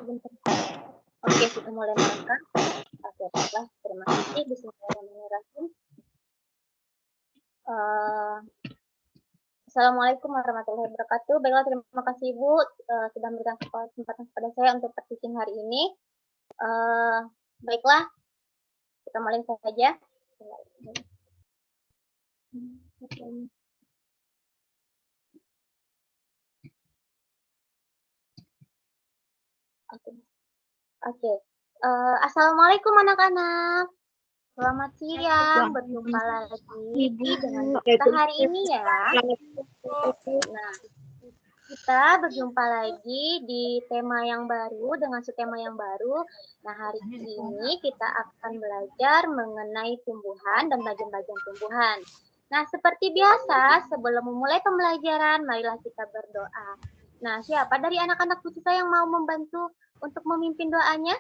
sebentar. Oke, kita mulai merekam. Oke, baiklah. Terima kasih. Bismillahirrahmanirrahim. Assalamualaikum warahmatullahi wabarakatuh. Baiklah, terima kasih Ibu sudah memberikan kesempatan kepada saya untuk teaching hari ini. Baiklah, kita mulai saja. Oke. Assalamualaikum anak-anak. Selamat siang, berjumpa lagi dengan kita hari ini ya. Nah, kita berjumpa lagi di tema yang baru, dengan subtema yang baru. Nah, hari ini kita akan belajar mengenai tumbuhan dan bagian-bagian tumbuhan. Nah, seperti biasa, sebelum memulai pembelajaran, marilah kita berdoa. Nah, siapa dari anak-anak kita yang mau membantu untuk memimpin doanya?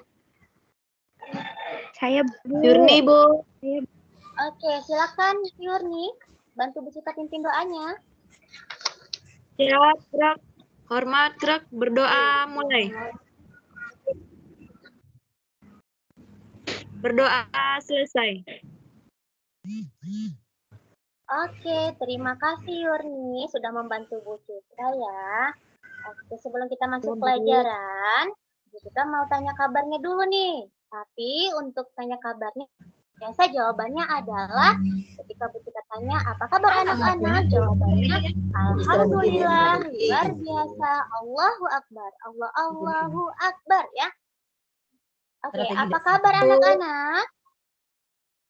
Saya Bu. Yurni, Bu. Oke, silakan Yurni, bantu Bu Cita pimpin doanya. Siap, gerak. Hormat, gerak. Berdoa, mulai. Berdoa, selesai. Oke, terima kasih Yurni sudah membantu Bu Citra ya. Oke, sebelum kita masuk pelajaran, Bu Citra mau tanya kabarnya dulu nih. Tapi untuk tanya kabarnya, biasa jawabannya adalah ketika Bu Citra tanya, apa kabar anak-anak? Jawabannya, alhamdulillah, luar biasa, Allahu Akbar, Allahu Akbar ya. Oke, apa kabar anak-anak?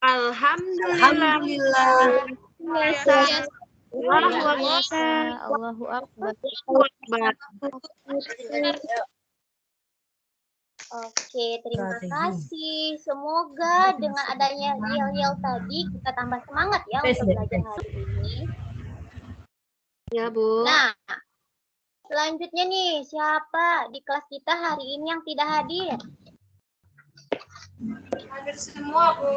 Alhamdulillah. Allahu Akbar. Oke, terima kasih. Semoga dengan adanya yel-yel tadi kita tambah semangat ya untuk belajar hari ini. Ya, Bu. Nah, selanjutnya nih, siapa di kelas kita hari ini yang tidak hadir? Hadir semua, Bu.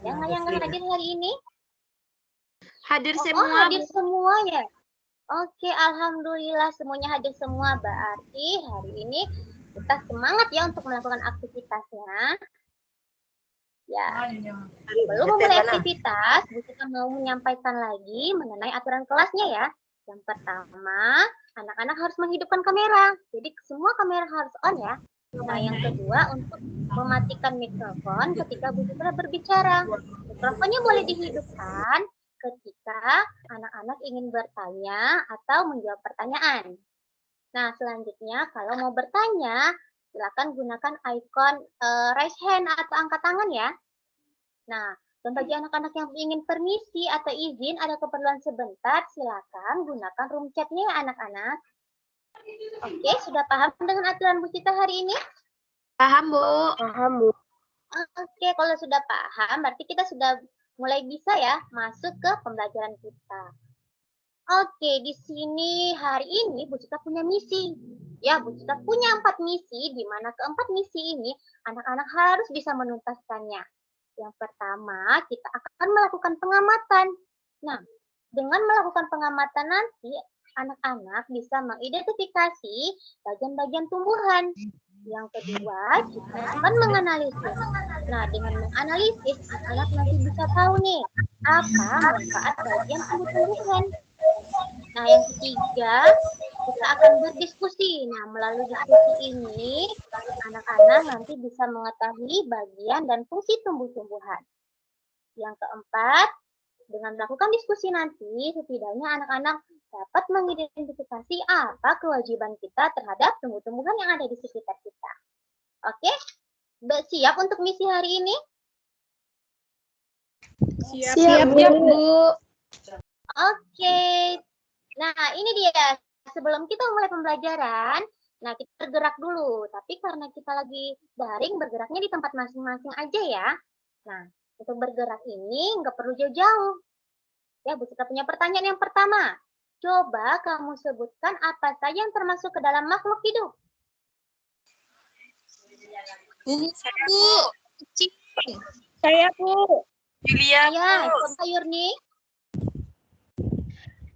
Yang nggak hadir hari ini? Hadir Oh, semua, hadir Bu. semua ya? Oke, alhamdulillah semuanya hadir semua. Berarti hari ini kita semangat ya untuk melakukan aktivitasnya. Ya, belum memulai aktivitas, Bu Cita mau menyampaikan lagi mengenai aturan kelasnya ya. Yang pertama, anak-anak harus menghidupkan kamera. Jadi semua kamera harus on ya. Nah, yang kedua untuk mematikan mikrofon ketika Bu Citra berbicara. Mikrofonnya boleh dihidupkan ketika anak-anak ingin bertanya atau menjawab pertanyaan. Nah, selanjutnya kalau mau bertanya, silakan gunakan ikon raise hand atau angkat tangan ya. Nah, dan bagi anak-anak yang ingin permisi atau izin ada keperluan sebentar, silakan gunakan room chat-nya ya anak-anak. Oke, sudah paham dengan aturan Bu Cita hari ini? Paham, Bu. Paham, Bu. Oke, kalau sudah paham, berarti kita sudah mulai bisa ya masuk ke pembelajaran kita. Oke, di sini hari ini Bu Cita punya misi. Ya, Bu Cita punya 4 misi, di mana keempat misi ini anak-anak harus bisa menuntaskannya. Yang pertama, kita akan melakukan pengamatan. Nah, dengan melakukan pengamatan nanti, anak-anak bisa mengidentifikasi bagian-bagian tumbuhan. Yang kedua, kita akan menganalisis. Nah, dengan menganalisis, anak-anak nanti bisa tahu nih, apa manfaat bagian tumbuh-tumbuhan. Nah, yang ketiga, kita akan berdiskusi. Nah, melalui diskusi ini, anak-anak nanti bisa mengetahui bagian dan fungsi tumbuh-tumbuhan. Yang keempat, dengan melakukan diskusi nanti, setidaknya anak-anak dapat mengidentifikasi apa kewajiban kita terhadap tumbuh-tumbuhan yang ada di sekitar kita. Oke? Siap untuk misi hari ini? Siap, Bu. Oke. Nah, ini dia. Sebelum kita mulai pembelajaran, nah kita bergerak dulu. Tapi karena kita lagi daring, bergeraknya di tempat masing-masing aja ya. Nah, untuk bergerak ini nggak perlu jauh-jauh. Ya, Bu Cita punya pertanyaan yang pertama. Coba kamu sebutkan apa saja yang termasuk ke dalam makhluk hidup. Bu. Saya, Bu. Julia, Ya, Bu. coba Yurni.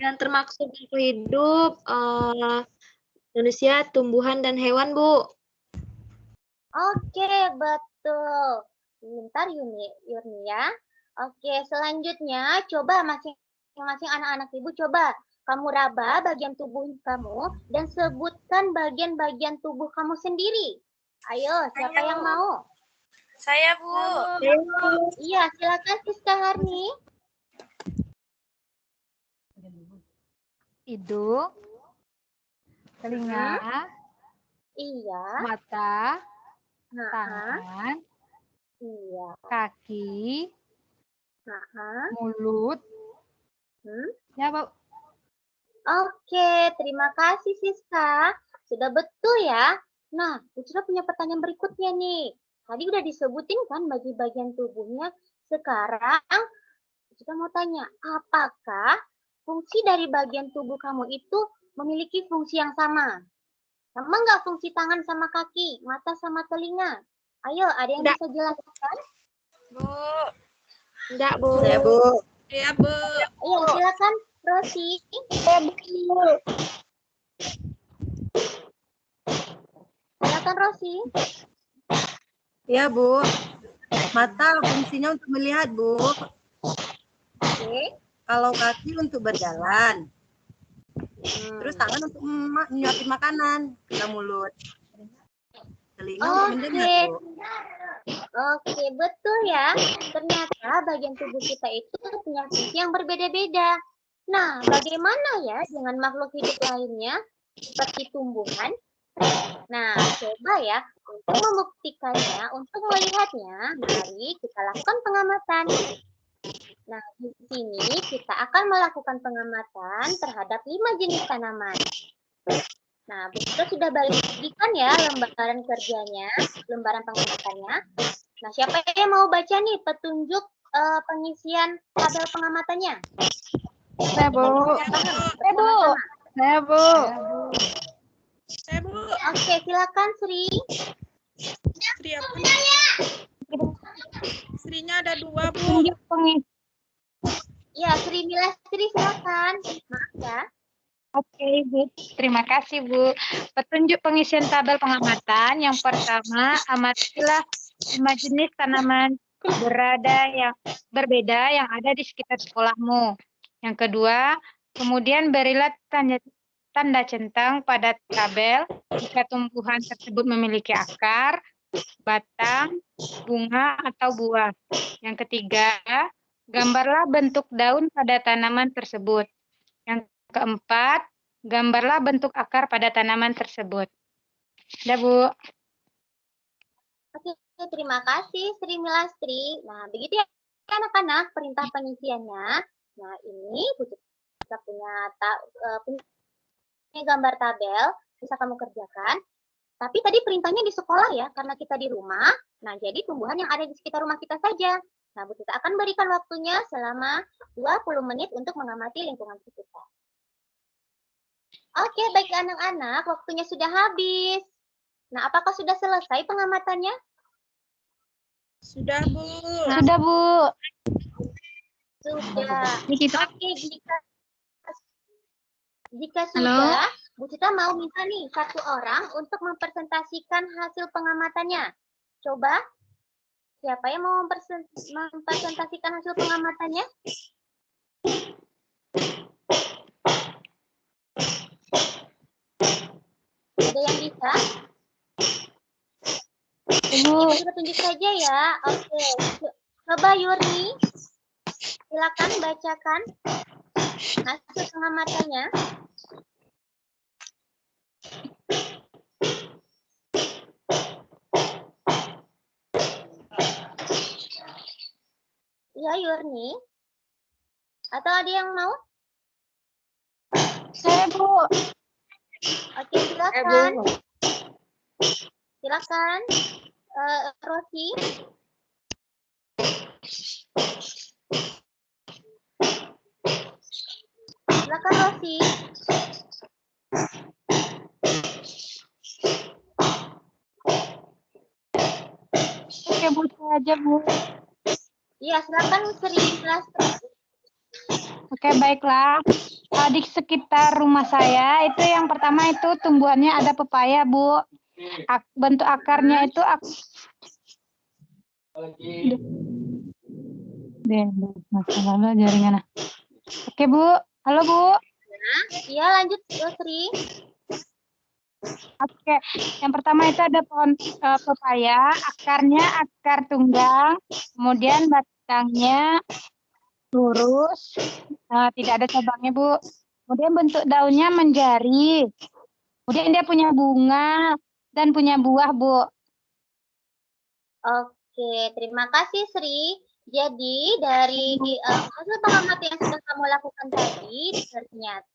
Yang termaksud makhluk hidup, manusia, tumbuhan, dan hewan, Bu. Oke, betul. Pintar Yurni ya. Oke, selanjutnya coba masing-masing anak-anak ibu coba kamu raba bagian tubuh kamu dan sebutkan bagian-bagian tubuh kamu sendiri. Ayo, siapa Ayo. yang mau? Saya, Bu. Iya, silakan Siska Harni. Hidung, telinga, Iya. mata, Nah, tangan, iya. kaki, Nah, mulut. Ya, Bu. Oke, terima kasih Siska. Sudah betul ya. Nah, Ucira punya pertanyaan berikutnya nih. Tadi udah disebutin kan bagi bagian tubuhnya. Sekarang kita mau tanya, apakah fungsi dari bagian tubuh kamu itu memiliki fungsi yang sama? Sama nggak fungsi tangan sama kaki, mata sama telinga? Ayo, ada yang Nggak. bisa jelaskan? Bu. Enggak, Bu. Ya, Bu. Iya, Bu. Iya, silakan Rosi. Silakan Rosi. Ya, Bu. Mata fungsinya untuk melihat, Bu. Oke. Kalau kaki untuk berjalan. Terus tangan untuk menyuapin makanan ke mulut. Telinga untuk mendengar, Bu. Oke, betul ya. Ternyata bagian tubuh kita itu punya fungsi yang berbeda-beda. Nah, bagaimana ya dengan makhluk hidup lainnya seperti tumbuhan? Nah, coba ya untuk membuktikannya, untuk melihatnya, mari kita lakukan pengamatan. Nah, di sini kita akan melakukan pengamatan terhadap 5 jenis tanaman. Nah, kita sudah bagikan ya lembaran kerjanya, lembaran pengamatannya. Nah, siapa yang mau baca nih petunjuk pengisian tabel pengamatannya? Saya, Bu. Saya, Bu. Saya, Bu. Saya, Bu. Oke, silakan Sri. Sri apa nih? Srinya ada 2, Bu. Ya, Sri Milastri silakan. Maaf ya. Oke, Bu. Terima kasih, Bu. Petunjuk pengisian tabel pengamatan. Yang pertama, amatilah 5 jenis tanaman berbeda yang ada di sekitar sekolahmu. Yang kedua, kemudian berilah tanda centang pada tabel jika tumbuhan tersebut memiliki akar, batang, bunga, atau buah. Yang ketiga, gambarlah bentuk daun pada tanaman tersebut. Yang keempat, gambarlah bentuk akar pada tanaman tersebut. Udah, Bu. Oke, terima kasih Sri Milastri. Nah, begitu ya anak-anak perintah pengisiannya. Nah, ini kita punya gambar tabel, bisa kamu kerjakan. Tapi tadi perintahnya di sekolah ya, karena kita di rumah. Nah, jadi tumbuhan yang ada di sekitar rumah kita saja. Nah, Bu Tita akan berikan waktunya selama 20 menit untuk mengamati lingkungan sekitar. Oke, baik anak-anak, waktunya sudah habis. Nah, apakah sudah selesai pengamatannya? Sudah, Bu. Sudah, Bu. Sudah. Nikita. Oke, jika sudah, Bu Cita mau minta nih satu orang untuk mempresentasikan hasil pengamatannya. Coba, siapa yang mau mempresentasikan hasil pengamatannya? Ada yang bisa? Ibu kita tunjuk saja ya. Oke, coba Yurni, silakan bacakan hasil pengamatannya. Ya Yurni, atau ada yang mau? Saya, Bu. Oke, silakan. Silakan, Rosi. Silakan Rosi. Oke, Bu, saja, Bu. Iya, silakan Sri Milastri. Oke, baiklah. Di sekitar rumah saya itu yang pertama itu tumbuhannya ada pepaya, Bu. bentuk akarnya itu masalah jaringan. Oke, Bu. Halo, Bu. Iya, lanjut, Sri. Oke, yang pertama itu ada pohon pepaya, akarnya akar tunggang, kemudian batangnya lurus, tidak ada cabangnya, Bu. Kemudian bentuk daunnya menjari, kemudian dia punya bunga dan punya buah, Bu. Oke, terima kasih, Sri. Jadi, dari hasil pengamatan yang sudah kamu lakukan tadi, ternyata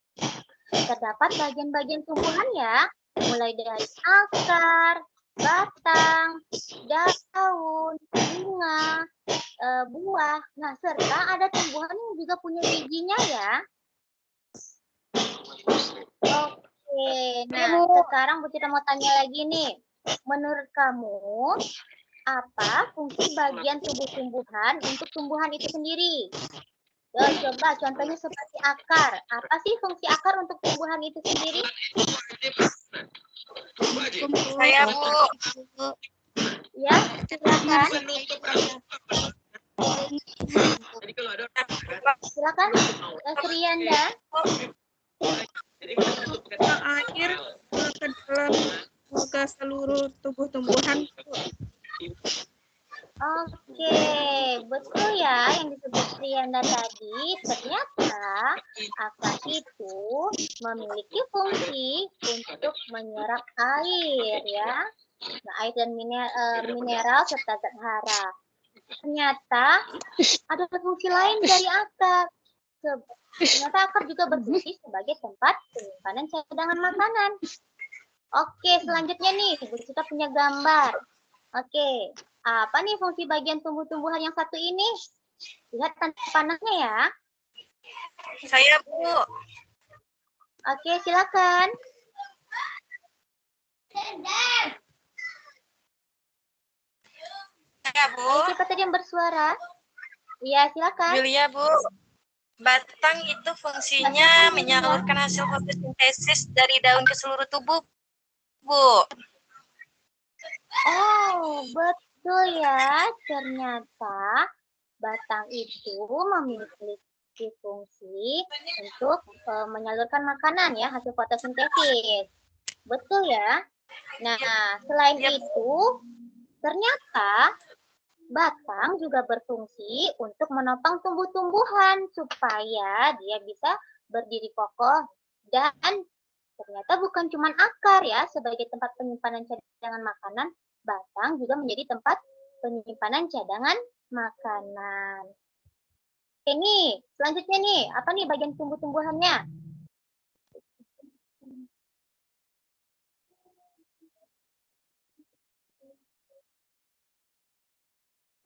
terdapat bagian-bagian tumbuhan ya, mulai dari akar, batang, daun, bunga, buah. Nah, serta ada tumbuhan yang juga punya bijinya ya. Oke, nah sekarang Bu Cita mau tanya lagi nih. Menurut kamu, apa fungsi bagian tumbuh-tumbuhan untuk tumbuhan itu sendiri? Coba contohnya seperti akar. Apa sih fungsi akar untuk tumbuhan itu sendiri? Saya, Bu. Ya, silakan. Silakan, Srianda. Air ke dalam ke seluruh tubuh tumbuhan. Oke, betul ya yang disebut Srianda tadi. Ternyata akar itu memiliki fungsi untuk menyerap air ya. Nah, air dan mineral serta zat hara. Ternyata ada fungsi lain dari akar. Ternyata akar juga berfungsi sebagai tempat penyimpanan cadangan makanan. Oke, selanjutnya nih, Bu Cita punya gambar. Oke, apa nih fungsi bagian tumbuh-tumbuhan yang satu ini? Lihat tanda panahnya ya. Saya, Bu. Oke, silakan. Saya, Bu. Siapa tadi yang bersuara? Iya, silakan. Julia, Bu. Batang itu fungsinya menyalurkan hasil fotosintesis dari daun ke seluruh tubuh, Bu. Oh, betul ya. Ternyata batang itu memiliki fungsi untuk menyalurkan makanan ya, hasil fotosintesis. Betul ya. Nah, selain itu, ternyata batang juga berfungsi untuk menopang tumbuh-tumbuhan supaya dia bisa berdiri kokoh dan ternyata bukan cuma akar ya sebagai tempat penyimpanan cadangan makanan, batang juga menjadi tempat penyimpanan cadangan makanan. Oke nih, selanjutnya nih, apa nih bagian tumbuh-tumbuhannya?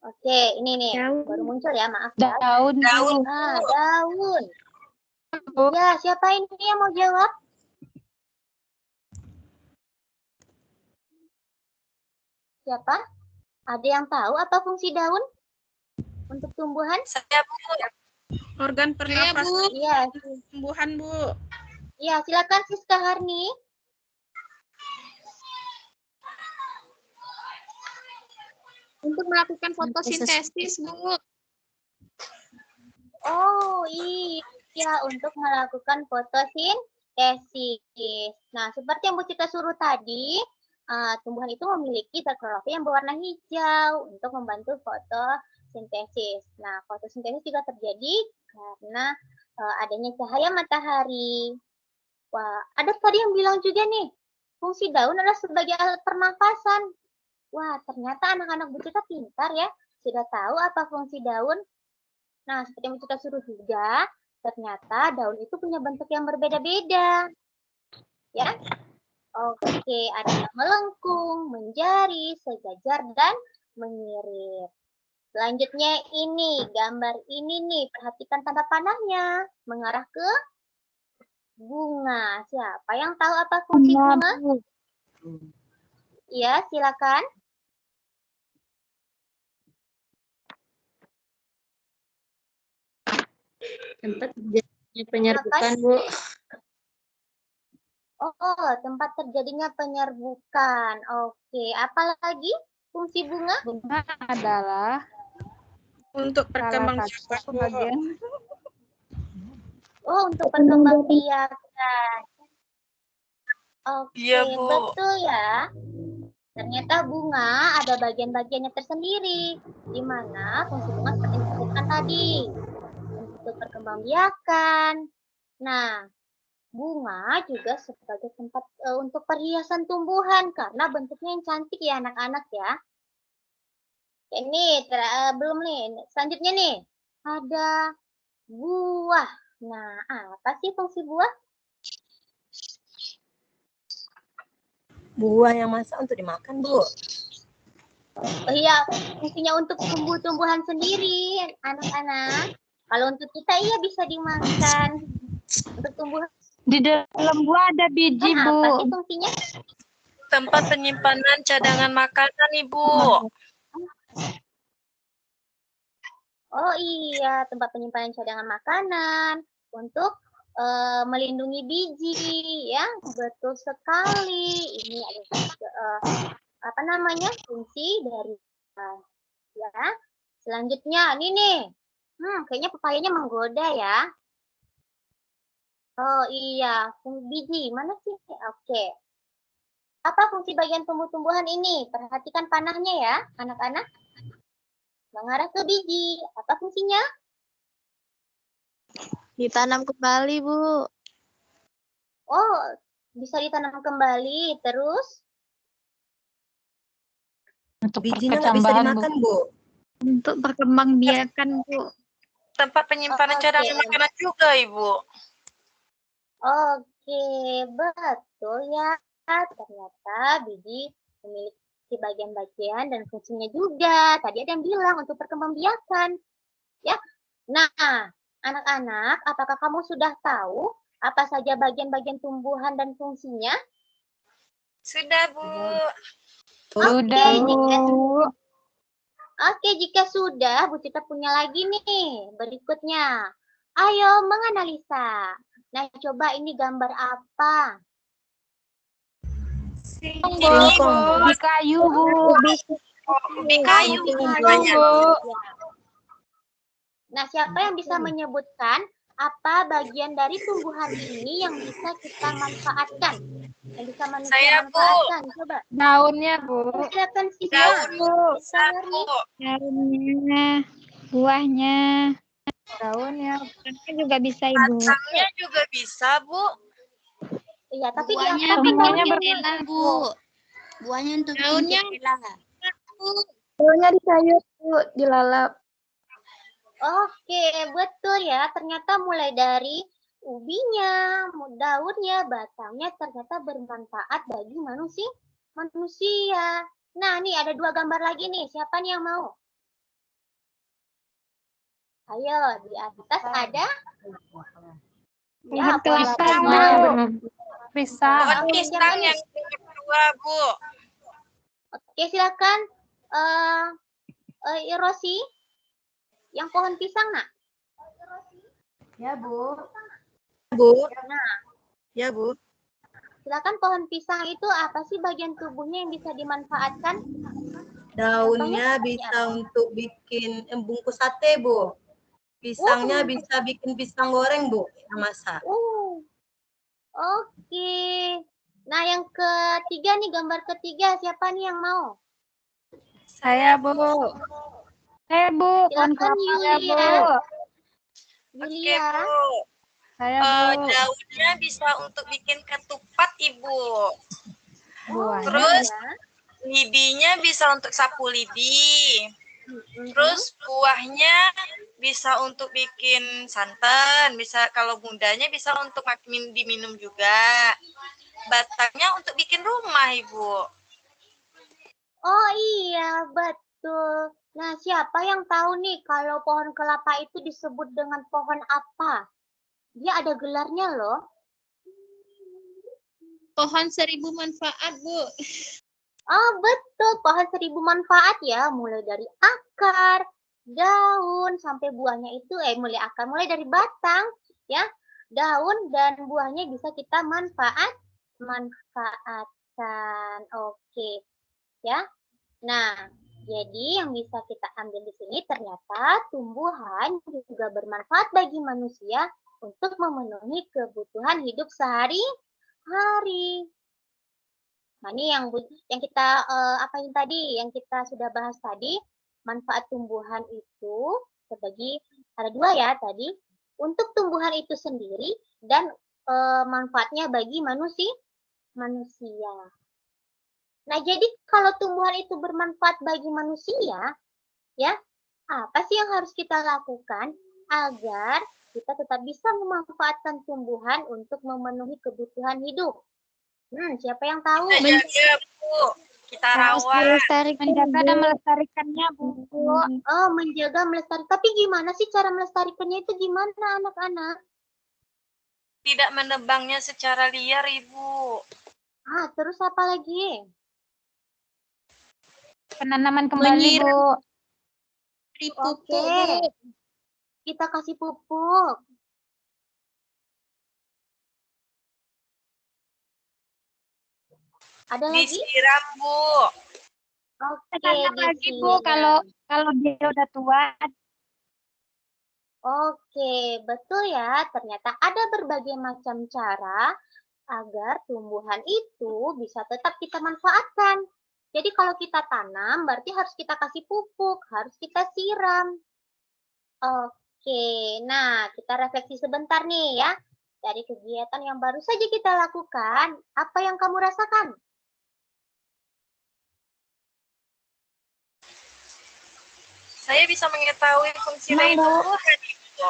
Oke, ini nih, baru muncul ya, maaf ya. Daun. Ah, daun. Ya, siapa ini yang mau jawab? Siapa? Ada yang tahu apa fungsi daun untuk tumbuhan? Saya, Bu. Organ pernafasan Iya, tumbuhan, Bu. iya, silakan Siska Harni. Untuk melakukan fotosintesis, Bu. Oh iya, untuk melakukan fotosintesis. Nah, seperti yang Bu Cita suruh tadi, tumbuhan itu memiliki zat klorofil yang berwarna hijau untuk membantu fotosintesis. Nah, fotosintesis juga terjadi karena adanya cahaya matahari. Wah, ada tadi yang bilang juga nih, fungsi daun adalah sebagai alat pernafasan. Wah, ternyata anak-anak Bu Cita pintar ya, sudah tahu apa fungsi daun. Nah, seperti yang kita suruh juga, ternyata daun itu punya bentuk yang berbeda-beda. Ya, oke, ada yang melengkung, menjari, sejajar, dan menyirip. Selanjutnya ini, gambar ini nih, perhatikan tanda panahnya, mengarah ke bunga. Siapa yang tahu apa fungsi bunga? Iya, silakan. Tempat terjadinya penyerbukan, Bu. Oh, tempat terjadinya penyerbukan. Oke, apalagi fungsi bunga? Bunga adalah Untuk salah perkembangbiakan, satu Bu. bagian Oh, untuk perkembangbiakan. Oke, Iya, Bu. betul ya. Ternyata bunga ada bagian-bagiannya tersendiri, di mana fungsi bunga seperti yang disebutkan tadi, untuk perkembangbiakan. Nah, bunga juga sebagai tempat untuk perhiasan tumbuhan karena bentuknya yang cantik ya anak-anak ya. Ini belum nih. Selanjutnya nih, ada buah. Nah, apa sih fungsi buah? Buah yang masak untuk dimakan, Bu. Oh iya, fungsinya untuk tumbuh-tumbuhan sendiri, anak-anak. Kalau untuk kita iya bisa dimakan. Untuk tumbuhan di dalam buah ada biji, apa sih Bu. fungsinya? Tempat penyimpanan cadangan makanan, Ibu. Oh iya, tempat penyimpanan cadangan makanan untuk melindungi biji, ya betul sekali. Ini adalah fungsi dari ya. Selanjutnya, ini nih, kayaknya pepayanya menggoda ya. Oh iya, fungsi biji mana sih? Oke. Apa fungsi bagian tumbuh-tumbuhan ini? Perhatikan panahnya ya, anak-anak. Mengarah ke biji. Apa fungsinya? Ditanam kembali, Bu. Oh, bisa ditanam kembali. Terus? Untuk Bijinya nggak bisa perkecambahan, Bu. dimakan, Bu. Untuk perkembangbiakan, Bu. Tempat penyimpanan Oke. cadangan makanan juga, Ibu. Oke, betul ya. Ternyata biji memiliki bagian-bagian dan fungsinya juga. Tadi ada yang bilang untuk perkembangbiakan. Ya. Nah, anak-anak, apakah kamu sudah tahu apa saja bagian-bagian tumbuhan dan fungsinya? Sudah, Bu. Sudah, Bu. Oke, jika sudah, Bu Cita punya lagi nih. Berikutnya, ayo menganalisa. Nah, coba ini gambar apa? Ubi kayu, Bu. Ubi kayu, Ubi kayu. banyak. Ya. Nah, siapa yang bisa menyebutkan apa bagian dari tumbuhan ini yang bisa kita manfaatkan? Yang bisa manusia Saya, Bu. manfaatkan? Coba. Daunnya, Bu. Silakan Siswa. Daun, Bisa, Bu. Daunnya, buahnya, Daunnya. batangnya juga bisa, Ibu. Batangnya juga bisa, Bu. Iya, tapi Buahnya diangkat semuanya daunnya, jendela, Bu. Buahnya untuk Daunnya. jendela. Daunnya disayur, Bu. Dilalap. Oke, betul ya. Ternyata mulai dari ubinya, daunnya, batangnya ternyata bermanfaat bagi manusia. Nah, nih ada 2 gambar lagi nih. Siapa nih yang mau? Ayo, di atas ada Pohon kelapa, pisang. Pisang. Pohon Oke, pisang siapa nih? yang kedua, Bu. Oke, silakan Rosi. Yang pohon pisang, nak. Ya, Bu. Bu. Nah, Ya, Bu. silakan pohon pisang itu apa sih bagian tubuhnya yang bisa dimanfaatkan? Daunnya bisa untuk bikin bungkus sate, Bu. Pisangnya bisa bikin pisang goreng, Bu, yang masak. Oke. Nah, yang ketiga nih, gambar ketiga. Siapa nih yang mau? Saya, Bu. Saya, Bu. Pohon Silakan kelapanya, Bu. Yulia. Oke, Yulia. Bu. Saya, Bu. Daunnya bisa untuk bikin ketupat, Ibu. Buahnya. Terus Ya. lidinya bisa untuk sapu lidi. Terus buahnya bisa untuk bikin santan, bisa kalau mudanya bisa untuk diminum juga. Batangnya untuk bikin rumah, Ibu. Oh iya, betul. Nah, siapa yang tahu nih kalau pohon kelapa itu disebut dengan pohon apa? Dia ada gelarnya loh. Pohon 1000 manfaat, Bu. Oh, betul. Pohon 1000 manfaat ya. Mulai dari akar, daun, sampai buahnya itu, mulai dari batang, ya. Daun dan buahnya bisa kita manfaatkan. Oke, ya. Nah, jadi yang bisa kita ambil di sini ternyata tumbuhan juga bermanfaat bagi manusia untuk memenuhi kebutuhan hidup sehari-hari. Nah, ini yang kita apain tadi, yang kita sudah bahas tadi, manfaat tumbuhan itu terbagi ada 2 ya tadi. Untuk tumbuhan itu sendiri dan manfaatnya bagi manusia. Nah, jadi kalau tumbuhan itu bermanfaat bagi manusia, ya, apa sih yang harus kita lakukan agar kita tetap bisa memanfaatkan tumbuhan untuk memenuhi kebutuhan hidup? Siapa yang tahu? Kita jaga, Bu. Kita Harus rawat. dilestarikan, Menjaga dan Bu. melestarikannya, Bu. Oh, menjaga, melestarikan. Tapi gimana sih cara melestarikannya itu gimana, anak-anak? Tidak menebangnya secara liar, Ibu. Terus apa lagi? Penanaman kembali, Bu. Beri pupuk, Oke. Bu. Kita kasih pupuk. Ada lagi? Disiram, Bu. Oke, Tanam lagi, Bu, disiram. kalau dia udah tua. Oke, betul ya. Ternyata ada berbagai macam cara agar tumbuhan itu bisa tetap kita manfaatkan. Jadi kalau kita tanam, berarti harus kita kasih pupuk, harus kita siram. Oke, nah kita refleksi sebentar nih ya. Dari kegiatan yang baru saja kita lakukan, apa yang kamu rasakan? Saya bisa mengetahui fungsi Senang, lain Bu. tumbuhan, Ibu.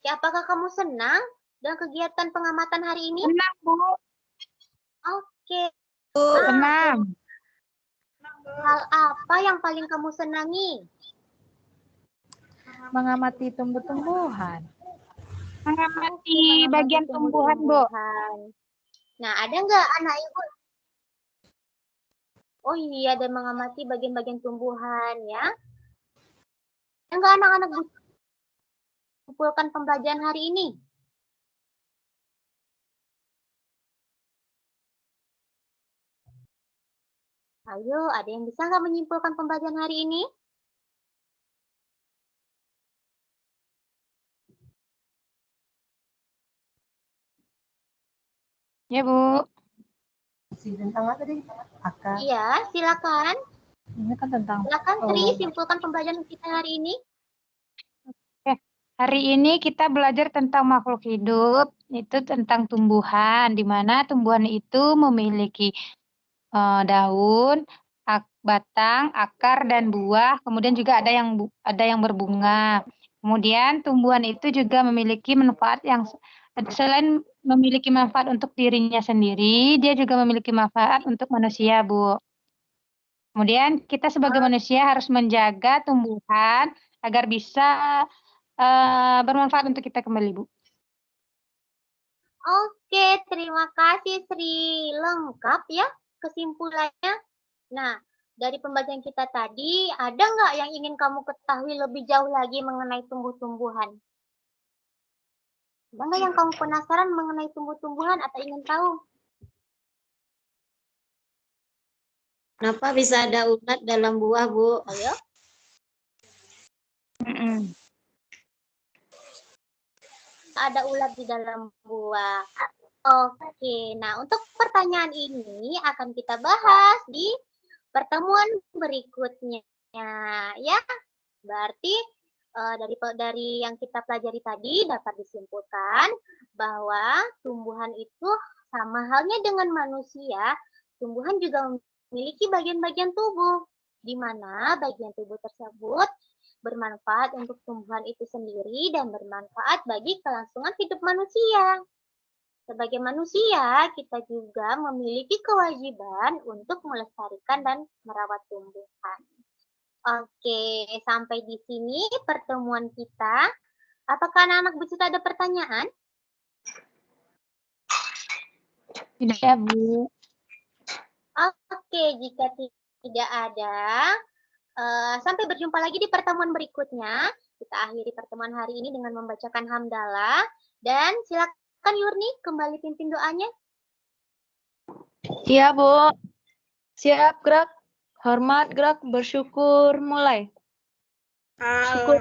Ya, apakah kamu senang dengan kegiatan pengamatan hari ini? Senang, Bu. Oke. Senang. Hal apa yang paling kamu senangi? Mengamati tumbuh-tumbuhan. Mengamati bagian tumbuhan, Bu. Nah, ada nggak anak ibu? Oh iya, dan mengamati bagian-bagian tumbuhan ya. Ada nggak anak-anak kumpulkan pembelajaran hari ini? Ayo, ada yang bisa nggak menyimpulkan pembelajaran hari ini? Ya, Bu. Tentang apa tadi? Akar. Iya, silakan. Ini kan tentang Silakan Sri, simpulkan pembelajaran kita hari ini. Hari ini kita belajar tentang makhluk hidup, itu tentang tumbuhan, di mana tumbuhan itu memiliki daun, batang, akar, dan buah. Kemudian juga ada yang berbunga. Kemudian tumbuhan itu juga memiliki manfaat yang selain memiliki manfaat untuk dirinya sendiri, dia juga memiliki manfaat untuk manusia, Bu. Kemudian kita sebagai manusia harus menjaga tumbuhan agar bisa bermanfaat untuk kita kembali, Bu. Oke, terima kasih Sri. Lengkap ya kesimpulannya. Nah, dari pembelajaran kita tadi, ada nggak yang ingin kamu ketahui lebih jauh lagi mengenai tumbuh-tumbuhan? Ada nggak yang kamu penasaran mengenai tumbuh-tumbuhan atau ingin tahu? Kenapa bisa ada ulat dalam buah, Bu? Ayo. Ada ulat di dalam buah. Oke, nah untuk pertanyaan ini akan kita bahas di pertemuan berikutnya. Ya, berarti dari yang kita pelajari tadi dapat disimpulkan bahwa tumbuhan itu sama halnya dengan manusia, tumbuhan juga memiliki bagian-bagian tubuh, di mana bagian tubuh tersebut bermanfaat untuk tumbuhan itu sendiri dan bermanfaat bagi kelangsungan hidup manusia. Sebagai manusia, kita juga memiliki kewajiban untuk melestarikan dan merawat tumbuhan. Oke, sampai di sini pertemuan kita. Apakah anak-anak bercerita ada pertanyaan? Tidak, Bu. Oke, jika tidak ada, sampai berjumpa lagi di pertemuan berikutnya. Kita akhiri pertemuan hari ini dengan membacakan hamdalah. Dan silakan Silakan Yurni, kembali pimpin doanya. Iya, Bu. Siap, gerak. Hormat, gerak, bersyukur, mulai. Syukur.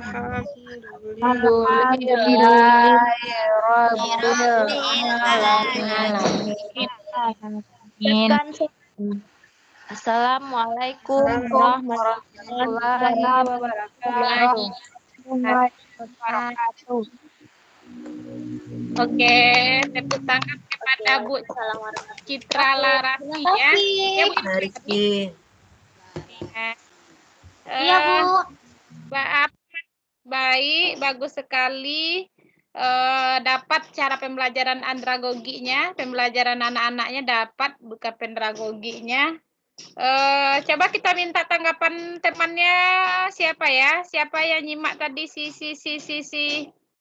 Assalamualaikum warahmatullahi wabarakatuh. Oke, tepuk tangan kepada Bu Citra Larassi Terima ya. kasih. Ya, Bu. Rizky. Iya, Bu. Maaf, baik, bagus sekali. Dapat cara pembelajaran andragoginya, pembelajaran anak-anaknya dapat, bukan pendragoginya. Coba kita minta tanggapan temannya siapa ya? Siapa yang nyimak tadi si